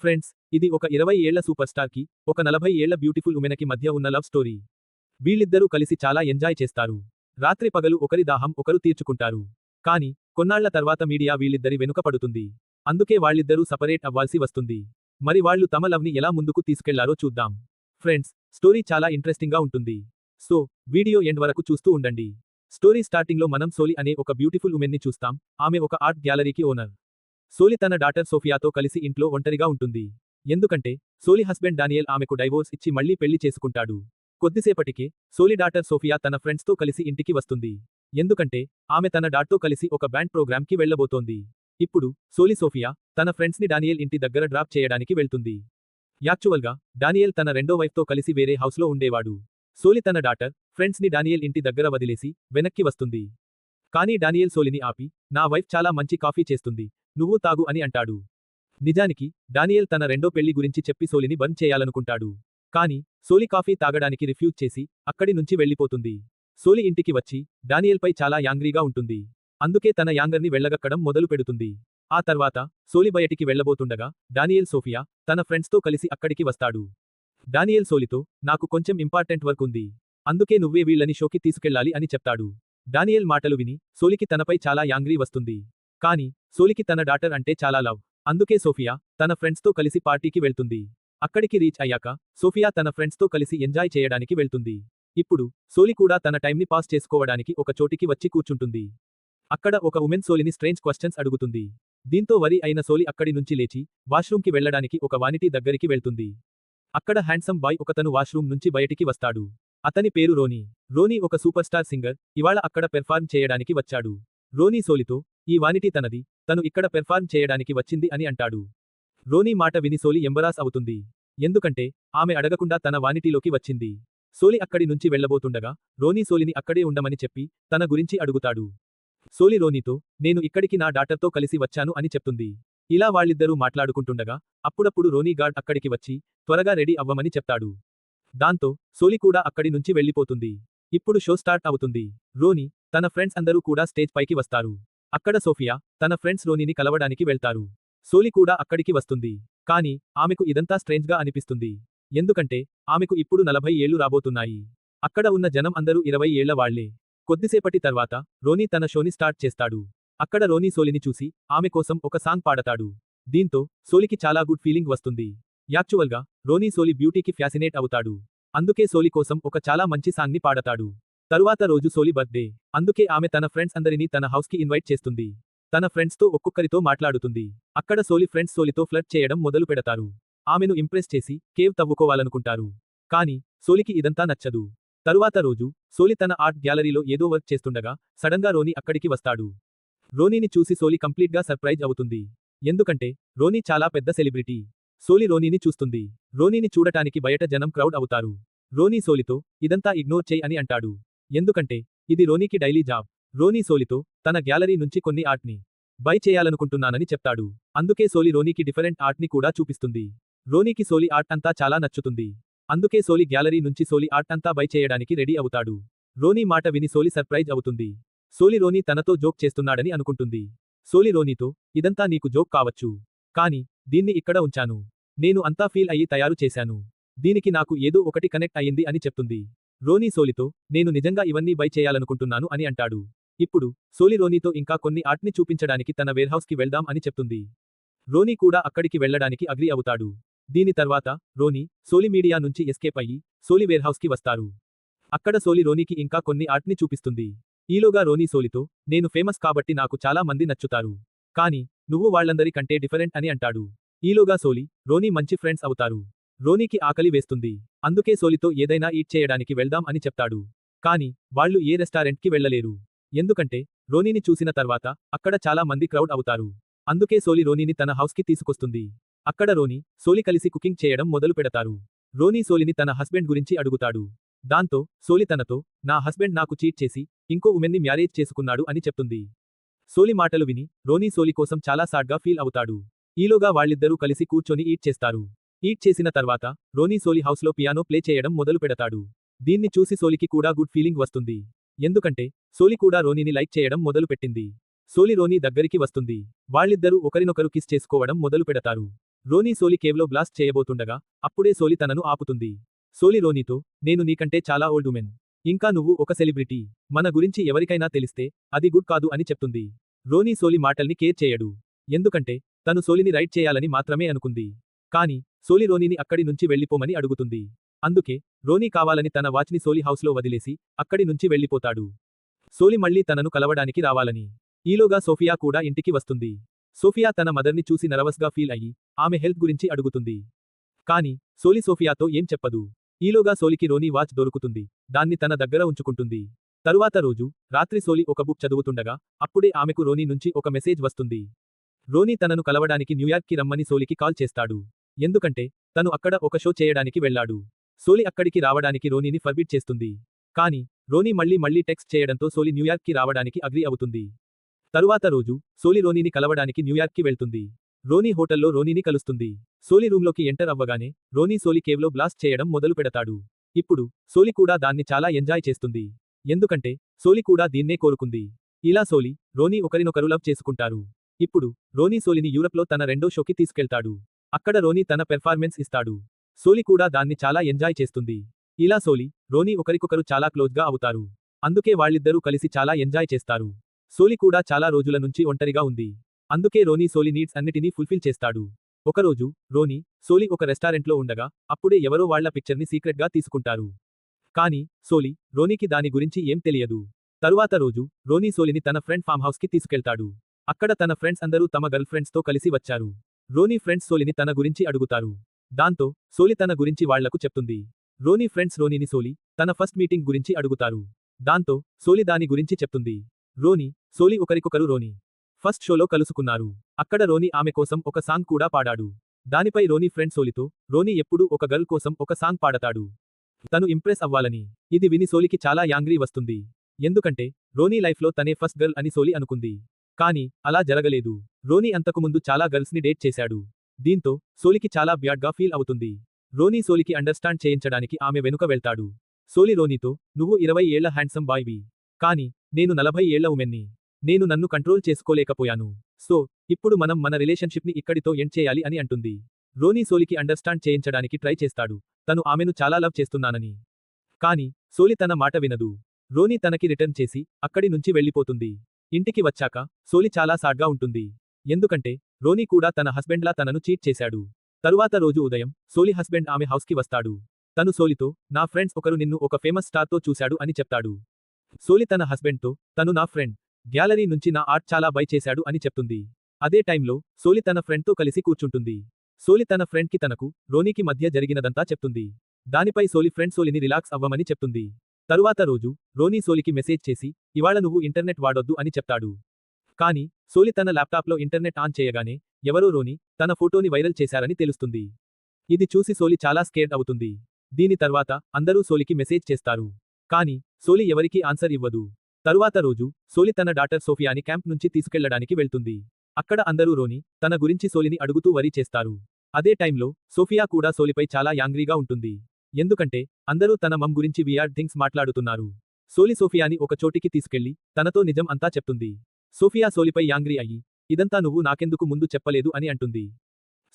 Friends, ఇది ఒక 20 ఏళ్ల సూపర్ స్టార్ కి ఒక 40 ఏళ్ల బ్యూటిఫుల్ ఉమెనకి మధ్య ఉన్న లవ్ స్టోరీ. వీళ్ళిద్దరూ కలిసి చాలా ఎంజాయ్ చేస్తారు. రాత్రి పగలు ఒకరి దాహం ఒకరు తీర్చుకుంటారు. కానీ కొన్నాళ్ల తర్వాత మీడియా వీళ్ళిద్దరి వెనుక పడుతుంది. అందుకే వాళ్ళిద్దరూ సపరేట్ అవ్వాల్సి వస్తుంది. మరి వాళ్ళు తమ లవ్ ని ఎలా ముందుకు తీసుకెళ్లారో చూద్దాం. ఫ్రెండ్స్, స్టోరీ చాలా ఇంట్రెస్టింగ్ గా ఉంటుంది. సో వీడియో ఎండ్ వరకు చూస్తూ ఉండండి. స్టోరీ స్టార్టింగ్ లో మనం సోలి అనే ఒక బ్యూటిఫుల్ ఉమెన్ ని చూస్తాం. ఆమె ఒక ఆర్ట్ గ్యాలరీకి ఓనర్. సోలి తన డాటర్ సోఫియాతో కలిసి ఇంట్లో ఒంటరిగా ఉంటుంది. ఎందుకంటే సోలి హస్బెండ్ డానియల్ ఆమెకు డైవోర్స్ ఇచ్చి మళ్లీ పెళ్లి చేసుకుంటాడు. కొద్దిసేపటికే సోలి డాటర్ సోఫియా తన ఫ్రెండ్స్ తో కలిసి ఇంటికి వస్తుంది. ఎందుకంటే ఆమె తన డాట్తో కలిసి ఒక బ్యాండ్ ప్రోగ్రామ్ కి వెళ్లబోతోంది. ఇప్పుడు సోఫియా తన ఫ్రెండ్స్ ని డానియల్ ఇంటి దగ్గర డ్రాప్ చేయడానికి వెళ్తుంది. యాక్చువల్ గా డానియల్ తన రెండో వైఫ్ తో కలిసి వేరే హౌస్ లో ఉండేవాడు. సోలి తన డాటర్ ఫ్రెండ్స్ ని డానియల్ ఇంటి దగ్గర వదిలేసి వెనక్కి వస్తుంది. కానీ డానియల్ సోలిని ఆపి, నా వైఫ్ చాలా మంచి కాఫీ చేస్తుంది, నువ్వు తాగు అని అంటాడు. నిజానికి డానియల్ తన రెండో పెళ్లి గురించి చెప్పి సోలిని బంద్ చేయాలనుకుంటాడు. కానీ సోలి కాఫీ తాగడానికి రిఫ్యూజ్ చేసి అక్కడి నుంచి వెళ్లిపోతుంది. సోలి ఇంటికి వచ్చి డానియల్ పై చాలా యాంగ్రీగా ఉంటుంది. అందుకే తన యాంగర్ని వెళ్లగక్కడం మొదలు పెడుతుంది. ఆ తర్వాత సోలి బయటికి వెళ్లబోతుండగా డానియల్ సోఫియా తన ఫ్రెండ్స్ తో కలిసి అక్కడికి వస్తాడు. డానియల్ సోలితో, నాకు కొంచెం ఇంపార్టెంట్ వర్క్ ఉంది, అందుకే నువ్వే వీళ్ళని షోకి తీసుకెళ్లాలి అని చెప్తాడు. డానియల్ మాటలు విని సోలికి తనపై చాలా యాంగ్రీ వస్తుంది. కానీ సోలికి తన డాటర్ అంటే చాలా లవ్. అందుకే సోఫియా తన ఫ్రెండ్స్ తో కలిసి పార్టీకి వెళ్తుంది. అక్కడికి రీచ్ అయ్యాక సోఫియా తన ఫ్రెండ్స్ తో కలిసి ఎంజాయ్ చేయడానికి వెళ్తుంది. ఇప్పుడు సోలి కూడా తన టైంని పాస్ చేసుకోవడానికి ఒక చోటికి వచ్చి కూర్చుంటుంది. అక్కడ ఒక ఉమెన్ సోలిని స్ట్రేంజ్ క్వశ్చన్స్ అడుగుతుంది. దీంతో వరి అయిన సోలి అక్కడి నుంచి లేచి వాష్రూమ్కి వెళ్లడానికి ఒక వానిటీ దగ్గరికి వెళ్తుంది. అక్కడ హ్యాండ్సమ్ బాయ్ ఒకతను వాష్రూమ్ నుంచి బయటికి వస్తాడు. అతని పేరు రోనీ. రోనీ ఒక సూపర్ స్టార్ సింగర్, ఇవాళ అక్కడ పెర్ఫార్మ్ చేయడానికి వచ్చాడు. రోనీ సోలితో, ఈ వానిటీ తనది, తను ఇక్కడ పెర్ఫార్మ్ చేయడానికి వచ్చింది అని అంటాడు. రోనీ మాట విని సోలి ఎంబరాస్ అవుతుంది. ఎందుకంటే ఆమె అడగకుండా తన వానిటీలోకి వచ్చింది. సోలి అక్కడి నుంచి వెళ్లబోతుండగా రోనీ సోలిని అక్కడే ఉండమని చెప్పి తన గురించి అడుగుతాడు. సోలి రోనీతో, నేను ఇక్కడికి నా డాటర్తో కలిసి వచ్చాను అని చెప్తుంది. ఇలా వాళ్ళిద్దరూ మాట్లాడుకుంటుండగా అప్పుడప్పుడు రోనీ గార్డ్ అక్కడికి వచ్చి త్వరగా రెడీ అవ్వమని చెప్తాడు. దాంతో సోలి కూడా అక్కడి నుంచి వెళ్లిపోతుంది. ఇప్పుడు షో స్టార్ట్ అవుతుంది. రోనీ తన ఫ్రెండ్స్ అందరూ కూడా స్టేజ్ పైకి వస్తారు. అక్కడ సోఫియా తన ఫ్రెండ్స్ రోనీని కలవడానికి వెళ్తారు. సోలి కూడా అక్కడికి వస్తుంది. కానీ ఆమెకు ఇదంతా స్ట్రేంజ్ గా అనిపిస్తుంది. ఎందుకంటే ఆమెకు ఇప్పుడు 40 ఏళ్లు రాబోతున్నాయి. అక్కడ ఉన్న జనం అందరూ 20 ఏళ్ల వాళ్లే. కొద్దిసేపటి తర్వాత రోనీ తన షోని స్టార్ట్ చేస్తాడు. అక్కడ రోనీ సోలిని చూసి ఆమె కోసం ఒక సాంగ్ పాడతాడు. దీంతో సోలికి చాలా గుడ్ ఫీలింగ్ వస్తుంది. యాక్చువల్ గా రోనీ సోలి బ్యూటీకి ఫ్యాసినేట్ అవుతాడు. అందుకే సోలి కోసం ఒక చాలా మంచి సాంగ్ ని పాడతాడు. తరువాత రోజు సోలి బర్త్డే. అందుకే ఆమె తన ఫ్రెండ్స్ అందరినీ తన హౌస్ కి ఇన్వైట్ చేస్తుంది. తన ఫ్రెండ్స్ తో ఒక్కొక్కరితో మాట్లాడుతుంది. అక్కడ సోలి ఫ్రెండ్స్ సోలితో ఫ్లర్ట్ చేయడం మొదలు పెడతారు. ఆమెను ఇంప్రెస్ చేసి కేవ్ తవ్వుకోవాలనుకుంటారు. కానీ సోలికి ఇదంతా నచ్చదు. తరువాత రోజు సోలి తన ఆర్ట్ గ్యాలరీలో ఏదో వర్క్ చేస్తుండగా సడన్ గా రోనీ అక్కడికి వస్తాడు. రోనీని చూసి సోలి కంప్లీట్ గా సర్ప్రైజ్ అవుతుంది. ఎందుకంటే రోనీ చాలా పెద్ద సెలబ్రిటీ. సోలి రోనీని చూస్తుంది. రోనీని చూడటానికి బయట జనం క్రౌడ్ అవుతారు. రోనీ సోలితో, ఇదంతా ఇగ్నోర్ చేయి అని అంటాడు. ఎందుకంటే ఇది రోనీకి డైలీ జాబ్. రోనీ సోలితో తన గ్యాలరీ నుంచి కొన్ని ఆర్ట్ ని బై చేయాలనుకుంటున్నానని చెప్తాడు. అందుకే సోలి రోనీకి డిఫరెంట్ ఆర్ట్ ని కూడా చూపిస్తుంది. రోనీకి సోలి ఆర్ట్ అంతా చాలా నచ్చుతుంది. అందుకే సోలి గ్యాలరీ నుంచి సోలి ఆర్ట్ అంతా బై చేయడానికి రెడీ అవుతాడు. రోనీ మాట విని సోలి సర్ప్రైజ్ అవుతుంది. సోలి రోనీ తనతో జోక్ చేస్తున్నాడని అనుకుంటుంది. సోలి రోనీతో, ఇదంతా నీకు జోక్ కావచ్చు. కానీ దీన్ని ఇక్కడ ఉంచాను. నేను అంతా ఫీల్ అయ్యి తయారు చేశాను. దీనికి నాకు ఏదో ఒకటి కనెక్ట్ అయ్యింది అని చెప్తుంది. రోనీ సోలితో, నేను నిజంగా ఇవన్నీ బై చేయాలనుకుంటున్నాను అని అంటాడు. ఇప్పుడు సోలి రోనీతో ఇంకా కొన్ని ఆర్ట్ ని చూపించడానికి తన వేర్హౌస్ కి వెళ్దాం అని చెప్తుంది. రోనీ కూడా అక్కడికి వెళ్లడానికి అగ్రీ అవుతాడు. దీని తర్వాత రోనీ సోలి మీడియా నుంచి ఎస్కేప్ అయ్యి సోలి వేర్హౌస్ కి వస్తారు. అక్కడ సోలి రోనీకి ఇంకా కొన్ని ఆర్ట్ ని చూపిస్తుంది. ఈలోగా రోనీ సోలితో, నేను ఫేమస్ కాబట్టి నాకు చాలా మంది నచ్చుతారు. కానీ నువ్వు వాళ్ళందరి కంటే డిఫరెంట్ అని అంటాడు. ఈలోగా సోలి రోనీ మంచి ఫ్రెండ్స్ అవుతారు. రోనీకి ఆకలి వేస్తుంది. అందుకే సోలితో ఏదైనా ఈట్ చేయడానికి వెళ్దాం అని చెప్తాడు. కానీ వాళ్ళు ఏ రెస్టారెంట్ కి వెళ్లలేరు. ఎందుకంటే రోనీని చూసిన తర్వాత అక్కడ చాలా మంది క్రౌడ్ అవుతారు. అందుకే సోలి రోనీని తన హౌస్ కి తీసుకొస్తుంది. అక్కడ రోనీ సోలి కలిసి కుకింగ్ చేయడం మొదలు పెడతారు. రోనీ సోలిని తన హస్బెండ్ గురించి అడుగుతాడు. దాంతో సోలి తనతో, నా హస్బెండ్ నాకు చీట్ చేసి ఇంకో ఉమెన్ని మ్యారేజ్ చేసుకున్నాడు అని చెప్తుంది. సోలి మాటలు విని రోనీ సోలి కోసం చాలా సాడ్ గా ఫీల్ అవుతాడు. ఈలోగా వాళ్ళిద్దరూ కలిసి కూర్చొని ఈట్ చేస్తారు. ఈట్ చేసిన తర్వాత రోనీ సోలి హౌస్ లో పియానో ప్లే చేయడం మొదలు పెడతాడు. దీన్ని చూసి సోలికి కూడా గుడ్ ఫీలింగ్ వస్తుంది. ఎందుకంటే సోలి కూడా రోనీని లైక్ చేయడం మొదలు పెట్టింది. సోలి రోనీ దగ్గరికి వస్తుంది. వాళ్ళిద్దరూ ఒకరినొకరు కిస్ చేసుకోవడం మొదలు పెడతారు. రోనీ సోలి కేవ్లో బ్లాస్ట్ చేయబోతుండగా అప్పుడే సోలి తనను ఆపుతుంది. సోలి రోనీతో, నేను నీకంటే చాలా ఓల్డ్ ఉమెన్. ఇంకా నువ్వు ఒక సెలబ్రిటీ. మన గురించి ఎవరికైనా తెలిస్తే అది గుడ్ కాదు అని చెప్తుంది. రోనీ సోలి మాటల్ని కేర్ చేయడు. ఎందుకంటే తను సోలిని రైట్ చేయాలని మాత్రమే అనుకుంది. కానీ సోలి రోనీని అక్కడి నుంచి వెళ్ళిపోమని అడుగుతుంది. అందుకే రోనీ కావాలని తన వాచ్ని సోలి హౌస్లో వదిలేసి అక్కడి నుంచి వెళ్ళిపోతాడు. సోలి మళ్ళీ తనను కలవడానికి రావాలని. ఈలోగా సోఫియా కూడా ఇంటికి వస్తుంది. సోఫియా తన మదర్ని చూసి నర్వస్గా ఫీల్ అయ్యి ఆమె హెల్త్ గురించి అడుగుతుంది. కానీ సోలి సోఫియాతో ఏం చెప్పదు. ఈలోగా సోలికి రోనీ వాచ్ దొరుకుతుంది. దాన్ని తన దగ్గర ఉంచుకుంటుంది. తరువాత రోజు రాత్రి సోలి ఒక బుక్ చదువుతుండగా అప్పుడే ఆమెకు రోనీ నుంచి ఒక మెసేజ్ వస్తుంది. రోనీ తనను కలవడానికి న్యూయార్క్కి రమ్మని సోలికి కాల్ చేస్తాడు. ఎందుకంటే తను అక్కడ ఒక షో చేయడానికి వెళ్ళాడు. సోలి అక్కడికి రావడానికి రోనీని ఫర్బిడ్ చేస్తుంది. కానీ రోనీ మళ్ళీ టెక్స్ట్ చేయడంతో సోలి న్యూయార్క్కి రావడానికి అగ్రీ అవుతుంది. తరువాత రోజు సోలి రోనీని కలవడానికి న్యూయార్క్కి వెళ్తుంది. రోనీ హోటల్లో రోనీని కలుస్తుంది. సోలి రూమ్లోకి ఎంటర్ అవ్వగానే రోనీ సోలి కేవ్లో బ్లాస్ట్ చేయడం మొదలు పెడతాడు. ఇప్పుడు సోలి కూడా దాన్ని చాలా ఎంజాయ్ చేస్తుంది. ఎందుకంటే సోలి కూడా దీన్నే కోరుకుంది. ఇలా సోలి రోనీ ఒకరినొకరు లవ్ చేసుకుంటారు. ఇప్పుడు రోనీ సోలిని యూరప్లో తన రెండో షోకి తీసుకెళ్తాడు. అక్కడ రోనీ తన పెర్ఫార్మెన్స్ ఇస్తాడు. సోలి కూడా దాన్ని చాలా ఎంజాయ్ చేస్తుంది. ఇలా సోలి రోనీ ఒకరికొకరు చాలా క్లోజ్గా అవుతారు. అందుకే వాళ్ళిద్దరూ కలిసి చాలా ఎంజాయ్ చేస్తారు. సోలి కూడా చాలా రోజుల నుంచి ఒంటరిగా ఉంది. అందుకే రోనీ సోలి నీడ్స్ అన్నిటినీ ఫుల్ఫిల్ చేస్తాడు. ఒకరోజు రోనీ సోలి ఒక రెస్టారెంట్లో ఉండగా అప్పుడే ఎవరో వాళ్ల పిక్చర్ని సీక్రెట్గా తీసుకుంటారు. కానీ సోలి రోనీకి దాని గురించి ఏం తెలియదు. తరువాత రోజు రోనీ సోలిని తన ఫ్రెండ్ ఫామ్ హౌస్కి తీసుకెళ్తాడు. అక్కడ తన ఫ్రెండ్స్ అందరూ తమ గర్ల్ ఫ్రెండ్స్తో కలిసి వచ్చారు. రోనీ ఫ్రెండ్స్ సోలిని తన గురించి అడుగుతారు. దాంతో సోలి తన గురించి వాళ్లకు చెప్తుంది. రోనీ ఫ్రెండ్స్ రోనీని సోలి తన ఫస్ట్ మీటింగ్ గురించి అడుగుతారు. దాంతో సోలి దాని గురించి చెప్తుంది. రోనీ సోలి ఒకరికొకరు రోనీ ఫస్ట్ షోలో కలుసుకున్నారు. అక్కడ రోనీ ఆమె కోసం ఒక సాంగ్ కూడా పాడాడు. దానిపై రోనీ ఫ్రెండ్ సోలితో, రోనీ ఎప్పుడూ ఒక గర్ల్ కోసం ఒక సాంగ్ పాడతాడు. తను ఇంప్రెస్ అవ్వాలని. ఇది విని సోలికి చాలా యాంగ్రీ వస్తుంది. ఎందుకంటే రోనీ లైఫ్లో తనే ఫస్ట్ గర్ల్ అని సోలి అనుకుంది. కానీ అలా జరగలేదు. రోనీ అంతకుముందు చాలా గర్ల్స్ని డేట్ చేశాడు. దీంతో సోలికి చాలా బ్యాడ్గా ఫీల్ అవుతుంది. రోనీ సోలికి అండర్స్టాండ్ చేయించడానికి ఆమె వెనుక వెళ్తాడు. సోలి రోనీతో, నువ్వు 20 ఏళ్ల హ్యాండ్సమ్ బాయ్వి. కానీ నేను 40 ఏళ్ల ఉమెన్ని. నేను నన్ను కంట్రోల్ చేసుకోలేకపోయాను. సో ఇప్పుడు మనం మన రిలేషన్షిప్ని ఇక్కడితో ఎండ్ చేయాలి అని అంటుంది. రోనీ సోలికి అండర్స్టాండ్ చేయించడానికి ట్రై చేస్తాడు. తను ఆమెను చాలా లవ్ చేస్తున్నానని. కానీ సోలి తన మాట వినదు. రోనీ తనకి రిటర్న్ చేసి అక్కడి నుంచి వెళ్ళిపోతుంది. ఇంటికి వచ్చాక సోలి చాలా సాడ్గా ఉంటుంది. ఎందుకంటే రోనీ కూడా తన హస్బెండ్లా తనను చీట్ చేశాడు. తరువాత రోజు ఉదయం సోలి హస్బెండ్ ఆమె హౌస్కి వస్తాడు. తను సోలితో, నా ఫ్రెండ్స్ ఒకరు నిన్ను ఒక ఫేమస్ స్టార్తో చూశాడు అని చెప్తాడు. సోలి తన హస్బెండ్తో, తను నా ఫ్రెండ్ గ్యాలరీ నుంచి నా ఆర్ట్ చాలా బై చేశాడు అని చెప్తుంది. అదే టైంలో సోలి తన ఫ్రెండ్తో కలిసి కూర్చుంటుంది. సోలి తన ఫ్రెండ్కి తనకు రోనీకి మధ్య జరిగినదంతా చెప్తుంది. దానిపై సోలి ఫ్రెండ్ సోలిని రిలాక్స్ అవ్వమని చెప్తుంది. తరువాత రోజు రోనీ సోలికి మెసేజ్ చేసి, ఇవాళ నువ్వు ఇంటర్నెట్ వాడొద్దు అని చెప్తాడు. కానీ సోలి తన ల్యాప్టాప్లో ఇంటర్నెట్ ఆన్ చేయగానే ఎవరో రోనీ తన ఫోటోని వైరల్ చేశారని తెలుస్తుంది. ఇది చూసి సోలి చాలా స్కేర్డ్ అవుతుంది. దీని తర్వాత అందరూ సోలికి మెసేజ్ చేస్తారు. కానీ సోలి ఎవరికీ ఆన్సర్ ఇవ్వదు. తరువాత రోజు సోలి తన డాటర్ సోఫియాని క్యాంప్ నుంచి తీసుకెళ్లడానికి వెళ్తుంది. అక్కడ అందరూ రోనీ తన గురించి సోలిని అడుగుతూ వరీ చేస్తారు. అదే టైంలో సోఫియా కూడా సోలిపై చాలా యాంగ్రీగా ఉంటుంది. ఎందుకంటే అందరూ తన మమ్ గురించి వియార్డ్ థింగ్స్ మాట్లాడుతున్నారు. సోలి సోఫియాని ఒక చోటికి తీసుకెళ్లి తనతో నిజం అంతా చెప్తుంది. సోఫియా సోలిపై యాంగ్రీ అయ్యి, ఇదంతా నువ్వు నాకెందుకు ముందు చెప్పలేదు అని అంటుంది.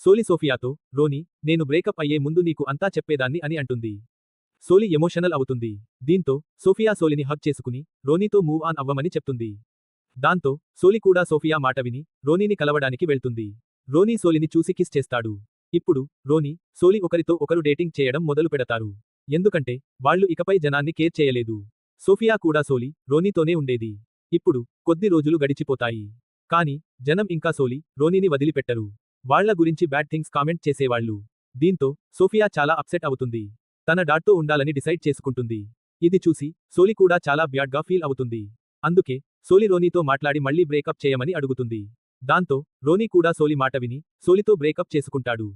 సోలి సోఫియాతో, రోనీ నేను బ్రేకప్ అయ్యే ముందు నీకు అంతా చెప్పేదాన్ని అని అంటుంది. సోలి ఎమోషనల్ అవుతుంది. దీంతో సోఫియా సోలిని హగ్ చేసుకుని రోనీతో మూవ్ ఆన్ అవ్వమని చెప్తుంది. దాంతో సోలి కూడా సోఫియా మాట విని రోనీని కలవడానికి వెళ్తుంది. రోనీ సోలిని చూసి కిస్ చేస్తాడు. ఇప్పుడు రోనీ సోలి ఒకరితో ఒకరు డేటింగ్ చేయడం మొదలు పెడతారు. ఎందుకంటే వాళ్ళు ఇకపై జనాన్ని కేర్ చేయలేదు. సోఫియా కూడా సోలి రోనీతోనే ఉండేది. ఇప్పుడు కొద్ది రోజులు గడిచిపోతాయి. కానీ జనం ఇంకా సోలి రోనీని వదిలిపెట్టరు. వాళ్ల గురించి బ్యాడ్ థింగ్స్ కామెంట్ చేసేవాళ్లు. దీంతో సోఫియా చాలా అప్సెట్ అవుతుంది. తన డాడ్తో ఉండాలని డిసైడ్ చేసుకుంటుంది. ఇది చూసి సోలి కూడా చాలా బ్యాడ్గా ఫీల్ అవుతుంది. అందుకే సోలి రోనీతో మాట్లాడి మళ్లీ బ్రేకప్ చేయమని అడుగుతుంది. దాంతో రోనీ కూడా సోలి మాట విని సోలితో బ్రేకప్ చేసుకుంటాడు.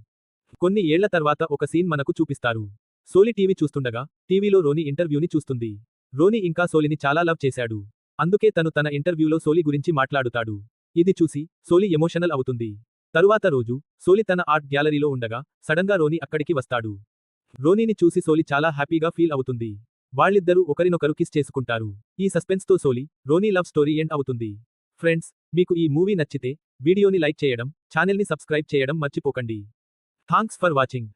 కొన్ని ఏళ్ల తర్వాత ఒక సీన్ మనకు చూపిస్తారు. సోలి టీవీ చూస్తుండగా టీవీలో రోనీ ఇంటర్వ్యూని చూస్తుంది. రోనీ ఇంకా సోలిని చాలా లవ్ చేశాడు. అందుకే తను తన ఇంటర్వ్యూలో సోలి గురించి మాట్లాడుతాడు. ఇది చూసి సోలి ఎమోషనల్ అవుతుంది. తరువాత రోజు సోలి తన ఆర్ట్ గ్యాలరీలో ఉండగా సడన్గా రోనీ అక్కడికి వస్తాడు. రోనీని చూసి సోలి చాలా హ్యాపీగా ఫీల్ అవుతుంది. వాళ్ళిద్దరూ ఒకరినొకరు కిస్ చేసుకుంటారు. ఈ సస్పెన్స్తో సోలి రోనీ లవ్ స్టోరీ ఎండ్ అవుతుంది. ఫ్రెండ్స్, మీకు ఈ మూవీ నచ్చితే వీడియోని లైక్ చేయడం, ఛానల్ని సబ్స్క్రైబ్ చేయడం మర్చిపోకండి. Thanks for watching.